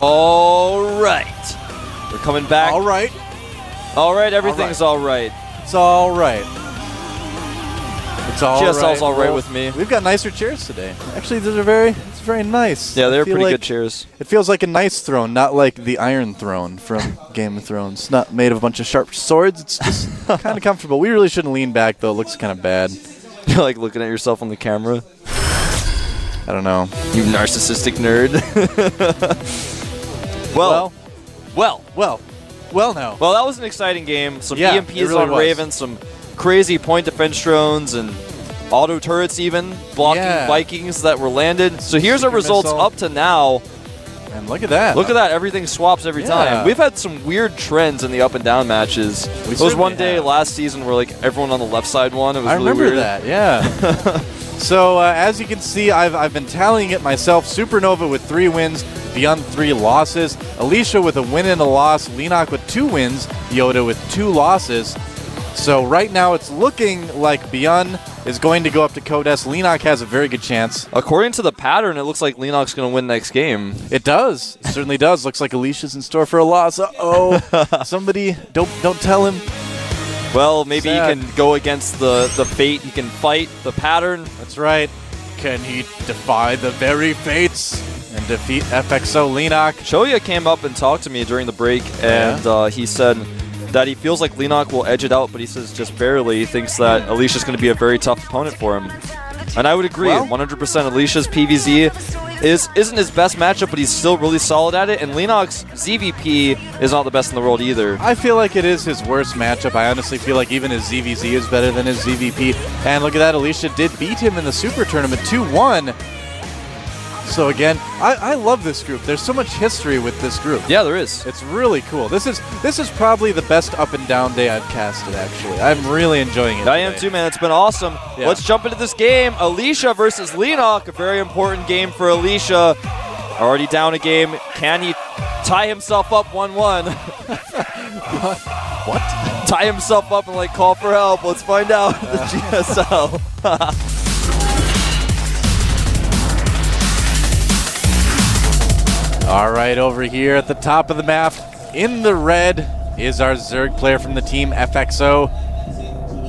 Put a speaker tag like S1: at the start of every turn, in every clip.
S1: All right. We're coming back.
S2: All right.
S1: All right, everything's all right.
S2: It's all right. It's all
S1: GSL's
S2: right.
S1: all right with me.
S2: We've got nicer chairs today. Actually, these are it's very nice.
S1: Yeah, they're pretty good chairs.
S2: It feels like a nice throne, not like the Iron Throne from Game of Thrones. Not made of a bunch of sharp swords. It's just kind of comfortable. We really shouldn't lean back, though. It looks kind of bad.
S1: You're like looking at yourself on the camera.
S2: I don't know.
S1: You narcissistic nerd. Well,
S2: now.
S1: Well, that was an exciting game. Some
S2: Yeah,
S1: EMPs
S2: it really
S1: on
S2: was.
S1: Raven, some crazy point defense drones, and auto turrets even blocking Vikings that were landed. So here's our results
S2: missile.
S1: up to now.
S2: And look at that.
S1: Look at that. Everything swaps every time. We've had some weird trends in the up and down matches. There was one day last season where like everyone on the left side won. It was really
S2: remember
S1: weird.
S2: that, yeah. So as you can see, I've been tallying it myself. Supernova with 3 wins, Beyond 3 losses. Alicia with a win and a loss. Leenock with 2 wins. Yoda with 2 losses. So right now it's looking like Beyond is going to go up to Codes. Leenock has a very good chance.
S1: According to the pattern, it looks like Leenock's going to win next game.
S2: It does. It certainly does. Looks like Alicia's in store for a loss. Uh-oh. Somebody, don't tell him.
S1: Well, maybe he can go against the fate. He can fight the pattern.
S2: That's right. Can he defy the very fates and defeat FXO Leenock?
S1: Shoya came up and talked to me during the break, and he said that he feels like Leenock will edge it out, but he says just barely. He thinks that Alicia's going to be a very tough opponent for him. And I would agree. 100% Alicia's PVZ isn't his best matchup, but he's still really solid at it. And Leenock's ZVP is not the best in the world either.
S2: I feel like it is his worst matchup. I honestly feel like even his ZVZ is better than his ZVP. And look at that, Alicia did beat him in the Super Tournament 2-1. So again, I love this group. There's so much history with this group.
S1: Yeah, there is.
S2: It's really cool. This is probably the best up and down day I've casted, actually. I'm really enjoying it.
S1: I am too, man. It's been awesome. Yeah. Let's jump into this game. Alicia versus Leenock. A very important game for Alicia. Already down a game. Can he tie himself up 1-1?
S2: What?
S1: Tie himself up and call for help. Let's find out. The GSL.
S2: All right, over here at the top of the map, in the red, is our Zerg player from the team, FXO.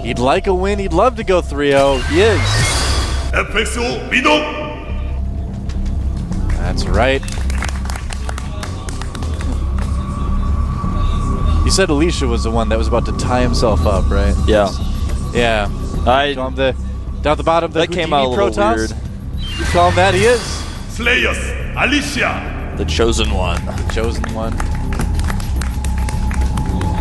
S2: He'd like a win. He'd love to go 3-0. He is.
S3: FXO, Leenock.
S2: That's right. You said Alicia was the one that was about to tie himself up, right?
S1: Yeah.
S2: Yeah. Down the bottom, the
S1: that came out a little weird.
S2: You call him that? He is.
S3: Slayers, Alicia.
S1: The chosen one.
S2: The chosen one.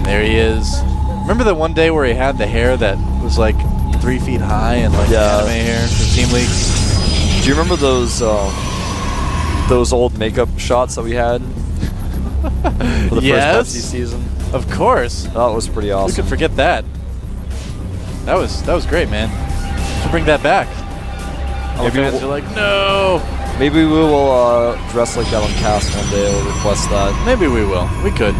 S2: There he is. Remember the one day where he had the hair that was 3 feet high and anime hair for Team League?
S1: Do you remember those old makeup shots that we had for the first Pepsi season?
S2: Of course.
S1: That was pretty awesome.
S2: Who could forget that? That was great, man. Should bring that back. All fans are like, no.
S1: Maybe we will dress like that on cast one day or request that.
S2: Maybe we will. We could.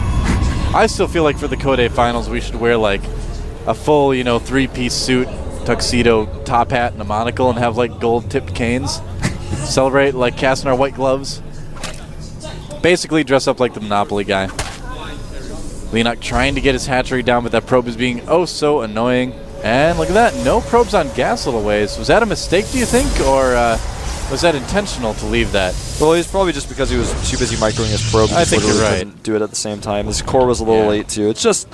S2: I still feel like for the Code finals we should wear a full, 3-piece suit, tuxedo, top hat, and a monocle and have gold tipped canes. Celebrate casting our white gloves. Basically dress up like the Monopoly guy. Leenock trying to get his hatchery down, but that probe is being oh so annoying. And look at that, no probes on gas little ways. Was that a mistake, do you think, or was that intentional to leave that?
S1: Well, it's probably just because he was too busy microing his probe.
S2: I think you're right.
S1: Couldn't do it at the same time. His core was a little late too. It's just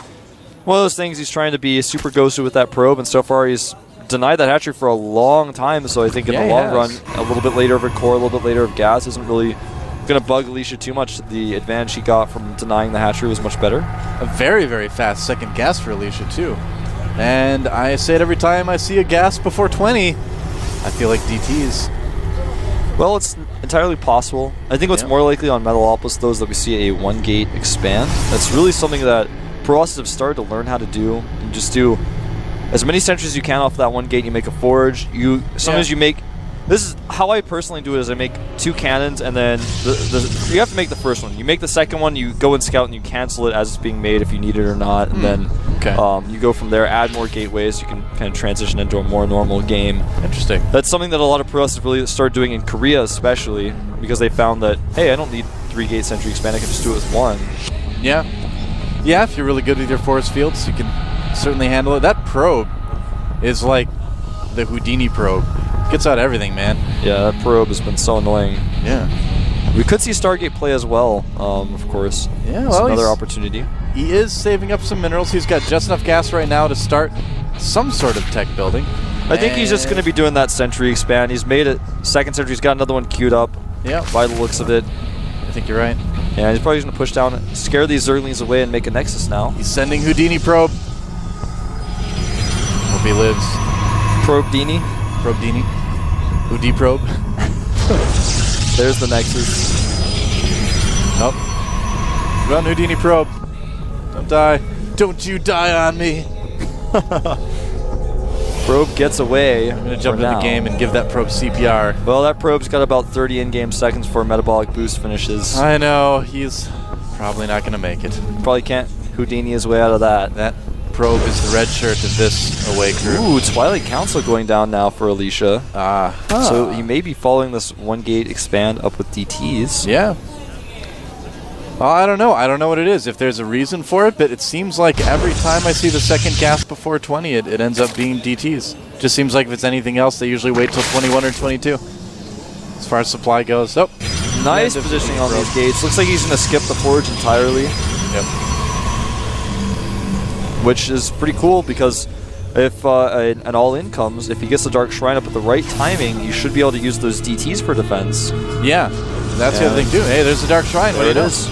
S1: one of those things. He's trying to be super ghosted with that probe, and so far he's denied that hatchery for a long time. So I think in the long run, a little bit later of a core, a little bit later of gas isn't really going to bug Alicia too much. The advantage he got from denying the hatchery was much better.
S2: A very, very fast second gas for Alicia too. And I say it every time I see a gas before 20, I feel like DTs.
S1: Well, it's entirely possible. I think what's more likely on Metalopolis, though, is that we see a one-gate expand. That's really something that Pro-Aussies have started to learn how to do. You just do as many sentries as you can off that one gate. You make a forge. Sometimes you make... This is how I personally do it, is I make 2 cannons, and then you have to make the first one. You make the second one, you go and scout, and you cancel it as it's being made if you need it or not. And then you go from there, add more gateways. You can kind of transition into a more normal game.
S2: Interesting.
S1: That's something that a lot of Pro-Aussies really started doing in Korea especially, because they found that, hey, I don't need 3-gate Sentry Expand. I can just do it with 1.
S2: Yeah. Yeah, if you're really good with your force fields, you can certainly handle it. That probe is like the Houdini probe. Gets out everything, man.
S1: Yeah, that probe has been so annoying.
S2: Yeah.
S1: We could see Stargate play as well, of course.
S2: Yeah,
S1: it's
S2: well,
S1: another opportunity.
S2: He is saving up some minerals. He's got just enough gas right now to start some sort of tech building.
S1: I think he's just going to be doing that Sentry Expand. He's made it. Second Sentry, he's got another one queued up.
S2: Yeah.
S1: By the looks of it.
S2: I think you're right.
S1: Yeah, he's probably going to push down, scare these Zerglings away and make a Nexus now.
S2: He's sending Houdini probe. Hope he lives.
S1: Probe Dini.
S2: Probe Dini. Houdini probe.
S1: There's the Nexus.
S2: Nope. Run, Houdini probe. Don't die. Don't you die on me.
S1: Probe gets away.
S2: I'm going to jump into the game and give that probe CPR.
S1: Well, that probe's got about 30 in-game seconds before metabolic boost finishes.
S2: I know. He's probably not going to make it.
S1: Probably can't Houdini his way out of that.
S2: That probe is the red shirt of this away crew.
S1: Ooh, Twilight Council going down now for Alicia.
S2: Ah.
S1: So he may be following this 1-gate expand up with DTs.
S2: Yeah. Well, I don't know. I don't know what it is, if there's a reason for it, but it seems like every time I see the second gas before 20, it ends up being DTs. Just seems like if it's anything else, they usually wait till 21 or 22. As far as supply goes. Oh.
S1: Nice positioning on these gates. Looks like he's going to skip the forge entirely.
S2: Yep.
S1: Which is pretty cool because if an all-in comes, if he gets the Dark Shrine up at the right timing, you should be able to use those DTs for defense.
S2: Yeah. That's the other thing, too. Hey, there's the Dark Shrine.
S1: There it is.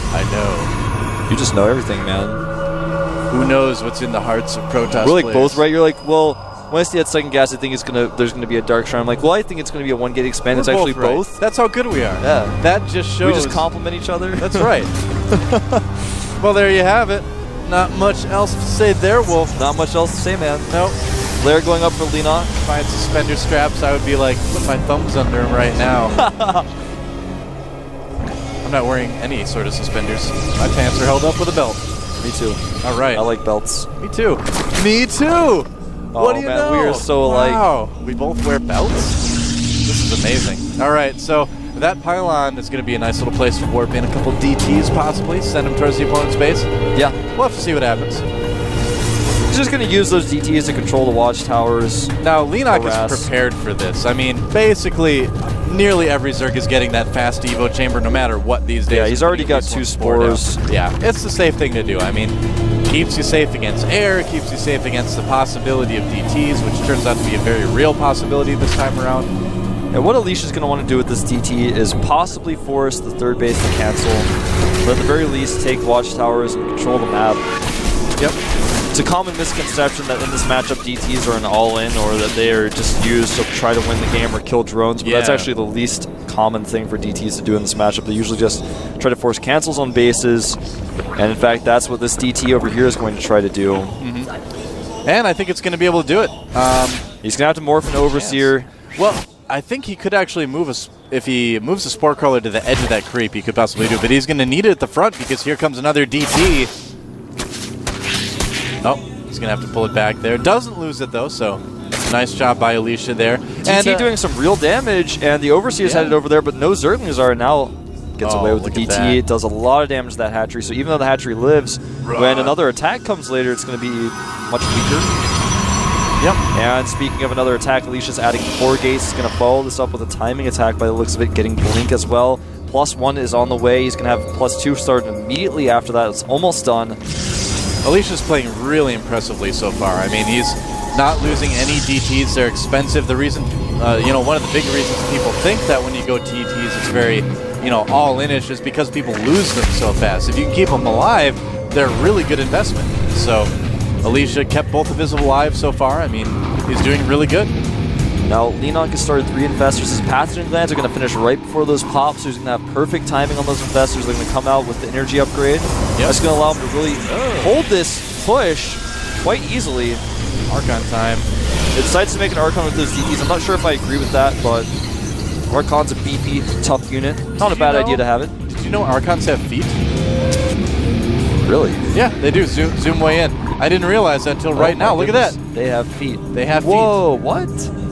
S2: I know.
S1: You just know everything, man.
S2: Who knows what's in the hearts of Protoss
S1: We're like
S2: players.
S1: both right. You're like, well, when I see that second gas, I think there's gonna be a Dark Shrine. I'm like, well, I think it's gonna be a 1-gate expand. It's actually both.
S2: Right. That's how good we are.
S1: Yeah.
S2: That just shows.
S1: We just complement each other.
S2: That's right. Well, there you have it. Not much else to say there, Wolf.
S1: Not much else to say, man.
S2: Nope.
S1: Lair going up for Leenock.
S2: If I had suspender straps, I would be like, put my thumbs under him right now. I'm not wearing any sort of suspenders. My pants are held up with a belt.
S1: Me too.
S2: All right.
S1: I like belts.
S2: Me too. Me too. What do you know?
S1: We are so alike.
S2: Wow. We both wear belts? This is amazing. All right, so that pylon is going to be a nice little place to warp in a couple DTs, possibly. Send them towards the opponent's base.
S1: Yeah.
S2: We'll have to see what happens.
S1: He's just going to use those DTs to control the watchtowers.
S2: Now, Leenock is prepared for this. I mean, basically, nearly every Zerg is getting that fast Evo chamber no matter what these days.
S1: Yeah, he's already got 2 spores.
S2: Yeah, it's the safe thing to do. I mean, keeps you safe against air, keeps you safe against the possibility of DTs, which turns out to be a very real possibility this time around.
S1: And what Alicia's going to want to do with this DT is possibly force the 3rd base to cancel, but at the very least take watchtowers and control the map.
S2: Yep.
S1: It's a common misconception that in this matchup DTs are an all-in or that they are just used to try to win the game or kill drones, but that's actually the least common thing for DTs to do in this matchup. They usually just try to force cancels on bases, and in fact that's what this DT over here is going to try to do.
S2: Mm-hmm. And I think it's going to be able to do it.
S1: He's going to have to morph an Overseer.
S2: Well, I think he could actually move if he moves the Spore Crawler to the edge of that creep, he could possibly do it, but he's going to need it at the front because here comes another DT. Oh, he's going to have to pull it back there. Doesn't lose it, though, so nice job by Alicia there.
S1: DT and, doing some real damage, and the Overseer's headed over there, but no Zerglings are. Now gets away with the DT. It does a lot of damage to that hatchery, so even though the hatchery lives, when another attack comes later, it's going to be much weaker.
S2: Yep.
S1: And speaking of another attack, Alicia's adding 4 gates. He's going to follow this up with a timing attack by the looks of it, getting Blink as well. +1 is on the way. He's going to have +2 started immediately after that. It's almost done.
S2: Alicia's playing really impressively so far. I mean, he's not losing any DTs. They're expensive. The reason, one of the big reasons people think that when you go DTs, it's very, all-in-ish is because people lose them so fast. If you can keep them alive, they're a really good investment. So Alicia kept both of his alive so far. I mean, he's doing really good.
S1: Now, Leenock has started 3 infestors. His pathogen glands are going to finish right before those pops, so he's going to have perfect timing on those infestors. They're going to come out with the energy upgrade. Yep. That's going to allow him to really hold this push quite easily.
S2: Archon time.
S1: It decides to make an Archon with those DTs. I'm not sure if I agree with that, but Archon's a beefy, tough unit. Not a bad idea to have it.
S2: Did you know Archons have feet?
S1: Really?
S2: Yeah, they do. Zoom way in. I didn't realize that until right now. Look at that.
S1: They have feet.
S2: They have feet.
S1: Whoa, what?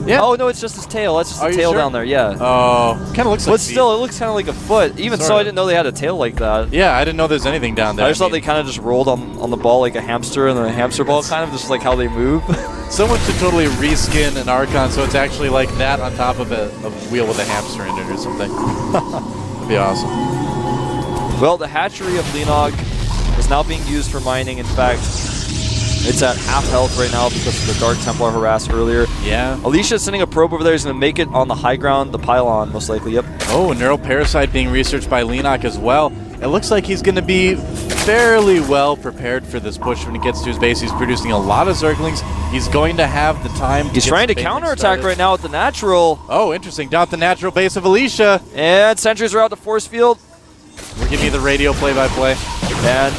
S2: Yeah.
S1: Oh, no, it's just his tail. That's just
S2: Are
S1: the
S2: you
S1: tail
S2: sure?
S1: down there, yeah.
S2: Oh, kind of looks like
S1: But still, it looks kind of like a foot. Even so,
S2: Sorta.
S1: I didn't know they had a tail like that.
S2: Yeah, I didn't know there's anything down there.
S1: I just thought they kind of just rolled on the ball like a hamster, and then a hamster ball kind of just like how they move.
S2: Someone should totally reskin an Archon so it's actually like that on top of a wheel with a hamster in it or something. That'd be awesome.
S1: Well, the hatchery of Leenock is now being used for mining. In fact, it's at half health right now because of the Dark Templar harass earlier.
S2: Yeah.
S1: Alicia is sending a probe over there. He's going to make it on the high ground, the pylon, most likely. Yep.
S2: Oh, Neural Parasite being researched by Leenock as well. It looks like he's going to be fairly well prepared for this push when he gets to his base. He's producing a lot of Zerglings. He's going to have the time to
S1: He's trying to counterattack right now with the natural.
S2: Oh, interesting. Down at the natural base of Alicia.
S1: And sentries are out to force field.
S2: We're giving you the radio play-by-play.
S1: And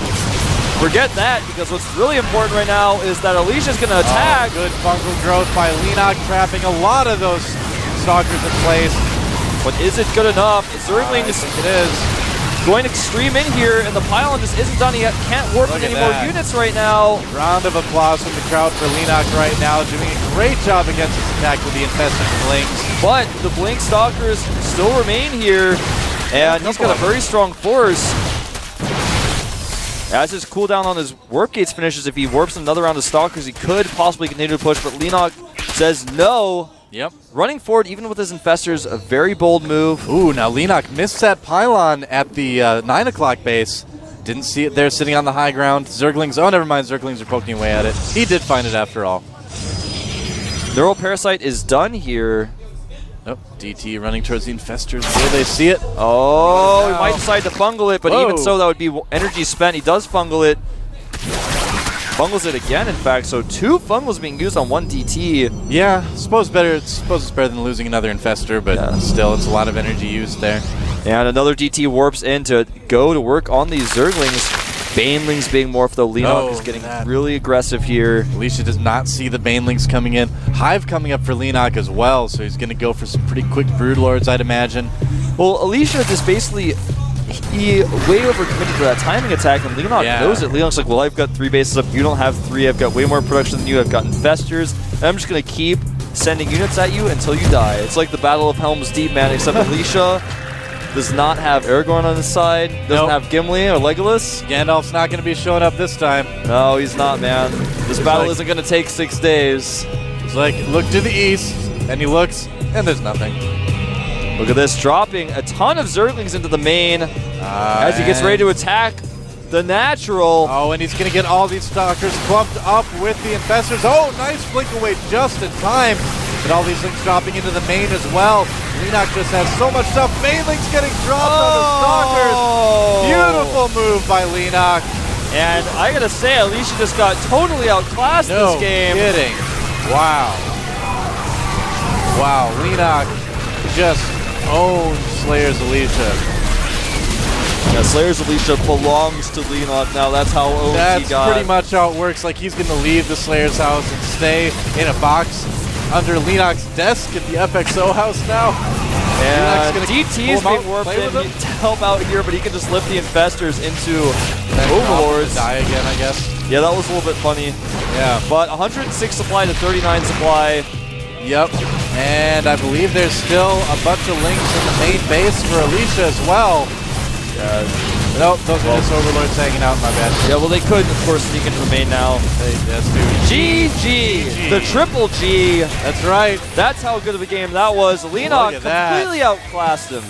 S1: forget that, because what's really important right now is that Alicia's going to attack.
S2: Oh, good fungal growth by Leenock, trapping a lot of those stalkers in place.
S1: But is it good enough? Zergling
S2: I
S1: is
S2: think it is.
S1: going extreme in here, and the pylon just isn't done. He can't warp
S2: Look
S1: with any
S2: at
S1: more
S2: that.
S1: units right now.
S2: Round of applause from the crowd for Leenock right now, doing a great job against this attack with the infested Blinks.
S1: But the Blink Stalkers still remain here, and he's got a very strong force. As his cooldown on his warp gates finishes, if he warps another round of Stalkers, he could possibly continue to push, but Leenock says no.
S2: Yep.
S1: Running forward, even with his infestors, a very bold move.
S2: Ooh, now Leenock missed that pylon at the 9 o'clock base. Didn't see it there sitting on the high ground. Zerglings, oh, never mind, Zerglings are poking away at it. He did find it after all.
S1: Neural Parasite is done here.
S2: Oh, DT running towards the infestors. Will they see it?
S1: Oh, he might decide to fungal it, but
S2: Whoa.
S1: even so, that would be energy spent. He does fungal it. Fungals it again, in fact, so 2 fungals being used on 1 DT.
S2: Yeah, suppose it's better than losing another infestor, but still, it's a lot of energy used there.
S1: And another DT warps in to go to work on these Zerglings. Banelings being morphed, though. Leenock is getting really aggressive here.
S2: Alicia does not see the Banelings coming in. Hive coming up for Leenock as well, so he's going to go for some pretty quick Broodlords, I'd imagine.
S1: Well, Alicia just basically, he way overcommitted to that timing attack, and Leenock knows it. Leenock's like, well, I've got 3 bases up, you don't have 3, I've got way more production than you, I've got infestors, and I'm just going to keep sending units at you until you die. It's like the Battle of Helm's Deep, man, except Alicia does not have Aragorn on his side, doesn't have Gimli or Legolas.
S2: Gandalf's not going to be showing up this time.
S1: No, he's not, man. This battle isn't going to take 6 days.
S2: He's like, look to the east, and he looks, and there's nothing.
S1: Look at this, dropping a ton of Zerglings into the main as he gets ready to attack the natural.
S2: Oh, and he's going to get all these stalkers clumped up with the infestors. Oh, nice blink away just in time. And all these things dropping into the main as well. Leenock just has so much stuff. Banelings getting dropped on the stalkers. Beautiful move by Leenock.
S1: And I gotta say, Alicia just got totally outclassed this game.
S2: No kidding. Wow. Wow, Leenock just owns Slayer's Alicia.
S1: Yeah, Slayer's Alicia belongs to Leenock now. That's how owned he got.
S2: That's pretty much how it works. Like, he's going to leave the Slayer's house and stay in a box under Leenock's desk at the FXO house now.
S1: And DT is being warped in to help out here, but he can just lift the infestors into Overlords.
S2: Die again, I guess.
S1: Yeah, that was a little bit funny.
S2: Yeah.
S1: But 106 supply to 39 supply.
S2: Yep. And I believe there's still a bunch of links in the main base for Alicia as well. Nope, those are just Overlords hanging out, my bad.
S1: Yeah, well, they could, of course, sneak into the main now.
S2: That's GG.
S1: The triple G.
S2: That's right.
S1: That's how good of a game that was. Leenock completely outclassed him.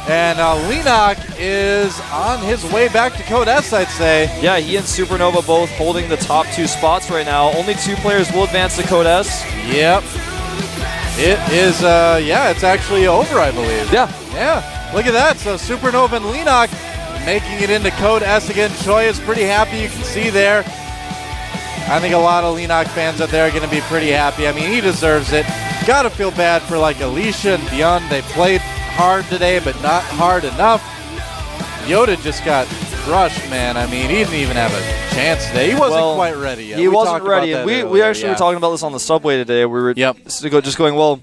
S2: And Leenock is on his way back to Code S, I'd say.
S1: Yeah, he and Supernova both holding the top 2 spots right now. Only 2 players will advance to Code S.
S2: Yep. It is, yeah, it's actually over, I believe.
S1: Yeah.
S2: Yeah. Look at that. So Supernova and Leenock making it into Code S again. Choi is pretty happy, you can see there. I think a lot of Leenock fans out there are going to be pretty happy. I mean, he deserves it. Got to feel bad for like Alicia and Beyond. They played hard today, but not hard enough. Yoda just got crushed, man. I mean, he didn't even have a chance today. He wasn't quite ready yet.
S1: He wasn't ready. And we actually were talking about this on the subway today. We were just going, well,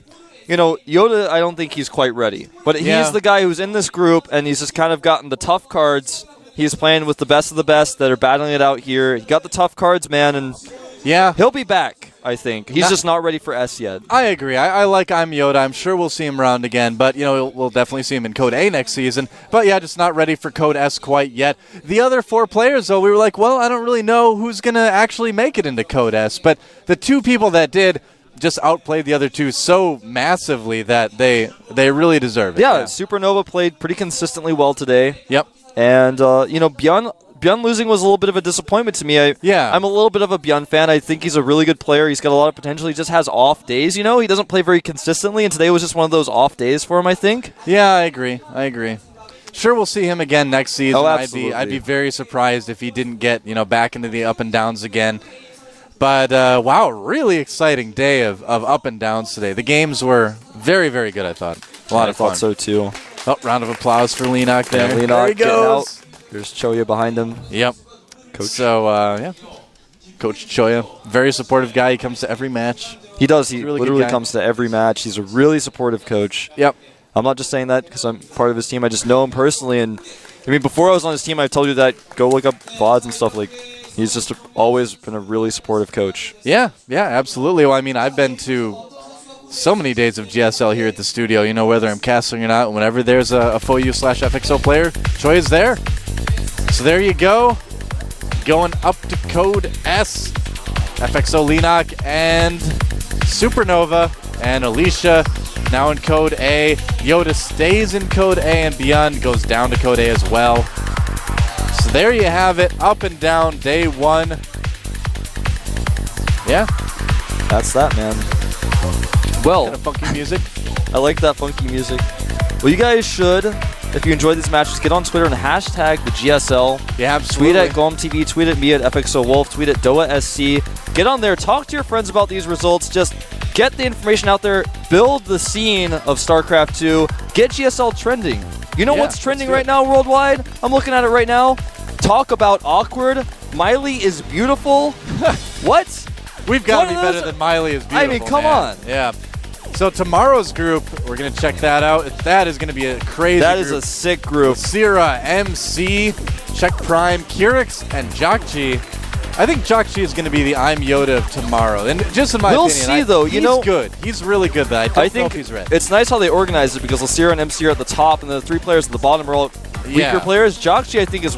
S1: you know, Yoda, I don't think he's quite ready. But he's the guy who's in this group, and he's just kind of gotten the tough cards. He's playing with the best of the best that are battling it out here. He got the tough cards, man, and he'll be back. I think. He's just not ready for S yet.
S2: I agree. I like I'm Yoda. I'm sure we'll see him around again, but we'll definitely see him in Code A next season. But yeah, just not ready for Code S quite yet. The other 4 players, though, we were like, well, I don't really know who's going to actually make it into Code S. But the 2 people that did just outplayed the other 2 so massively that they really deserve it.
S1: Yeah, Supernova played pretty consistently well today.
S2: Yep.
S1: And, Bjorn losing was a little bit of a disappointment to me. I'm a little bit of a Bjorn fan. I think he's a really good player. He's got a lot of potential. He just has off days, He doesn't play very consistently, and today was just one of those off days for him, I think.
S2: Yeah, I agree. Sure, we'll see him again next season.
S1: Oh, absolutely.
S2: I'd be very surprised if he didn't get, back into the up and downs again. But, wow, really exciting day of up and downs today. The games were very, very good, I thought. A lot of fun.
S1: I thought so, too.
S2: Oh, round of applause for Leenock there.
S1: Yeah, Leenock
S2: there he goes.
S1: There's Choya behind him.
S2: Yep.
S1: Coach.
S2: So, Coach Choya, very supportive guy. He comes to every match.
S1: He does. He
S2: really
S1: literally comes to every match. He's a really supportive coach.
S2: Yep.
S1: I'm not just saying that because I'm part of his team. I just know him personally. And, before I was on his team, I've told you that. Go look up VODs and stuff. He's just always been a really supportive coach.
S2: Yeah, absolutely. Well, I've been to so many days of GSL here at the studio, whether I'm casting or not. Whenever there's a full U/FXO player, Choya's there. So there you go. Going up to Code S. FXO Leenock and Supernova and Alicia now in Code A. Yoda stays in Code A and Beyond goes down to Code A as well. So there you have it. Up and down day 1. Yeah.
S1: That's that, man. Well,
S2: kind of funky music.
S1: I like that funky music. Well, you guys should, if you enjoyed these matches, get on Twitter and hashtag the GSL.
S2: Yeah, absolutely.
S1: Tweet at GomTV, tweet at me at FXO Wolf, tweet at DoaSC. Get on there, talk to your friends about these results. Just get the information out there, build the scene of StarCraft 2, get GSL trending. What's trending right now worldwide? I'm looking at it right now. Talk about awkward. Miley is beautiful. What?
S2: We've got to be better than Miley is beautiful.
S1: Come on.
S2: Yeah. So tomorrow's group, we're going to check that out. That is going to be a crazy
S1: That
S2: group.
S1: is a sick group.
S2: Sierra, MC, Check Prime, Kirix, and Jockchi. I think Jockchi is going to be the I'm Yoda of tomorrow. And just in my opinion,
S1: see, though.
S2: He's good. He's really good, but I don't know if he's ready.
S1: It's nice how they organize it because Sierra and MC are at the top, and the 3 players at the bottom are all weaker players. Jockchi, I think, is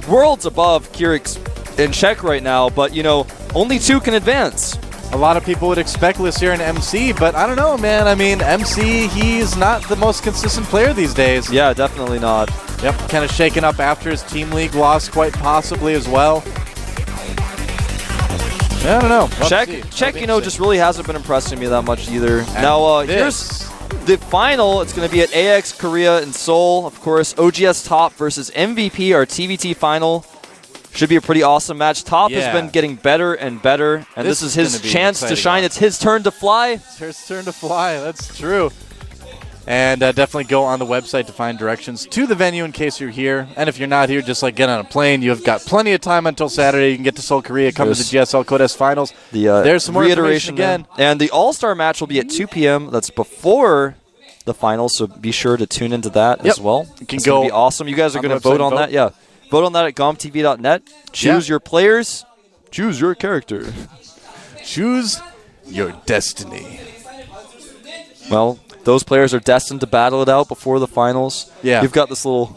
S1: worlds above Kirix and Check right now, but, only 2 can advance.
S2: A lot of people would expect Lucier and MC, but I don't know, man. MC, he's not the most consistent player these days.
S1: Yeah, definitely not.
S2: Yep, kind of shaken up after his Team League loss, quite possibly as well. Yeah, I don't know.
S1: Check, just really hasn't been impressing me that much either. And now, here's the final. It's going to be at AX Korea in Seoul. Of course, OGS Top versus MVP, our TVT final. Should be a pretty awesome match. Top has been getting better and better, and this is his chance to shine. It's his turn to fly.
S2: It's his turn to fly. That's true. And definitely go on the website to find directions to the venue in case you're here. And if you're not here, just get on a plane. You've got plenty of time until Saturday. You can get to Seoul, Korea, come to the GSL Code S Finals. There's some more information again.
S1: And the All-Star match will be at 2 p.m. That's before the finals, so be sure to tune into that as well. It's going to be awesome. You guys are going to vote on that. Yeah. Vote on that at gomtv.net. Choose your players. Choose your character.
S2: Choose your destiny.
S1: Well, those players are destined to battle it out before the finals.
S2: Yeah.
S1: You've got this little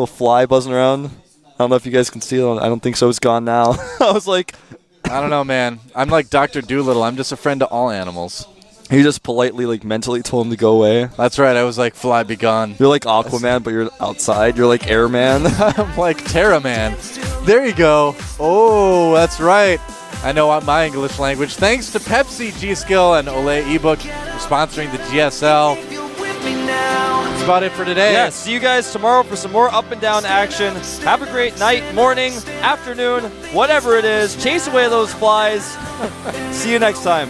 S1: fly buzzing around. I don't know if you guys can see it. I don't think so. It's gone now. I was like...
S2: I don't know, man. I'm like Dr. Doolittle. I'm just a friend to all animals.
S1: You just politely, mentally told him to go away.
S2: That's right. I was like, fly, be gone.
S1: You're like Aquaman, but you're outside. You're like Airman.
S2: I'm like Terra Man. There you go. Oh, that's right. I know my English language. Thanks to Pepsi, G-Skill, and Olay eBook for sponsoring the GSL. That's about it for today.
S1: Yeah, see you guys tomorrow for some more up and down action. Have a great night, morning, afternoon, whatever it is. Chase away those flies. See you next time.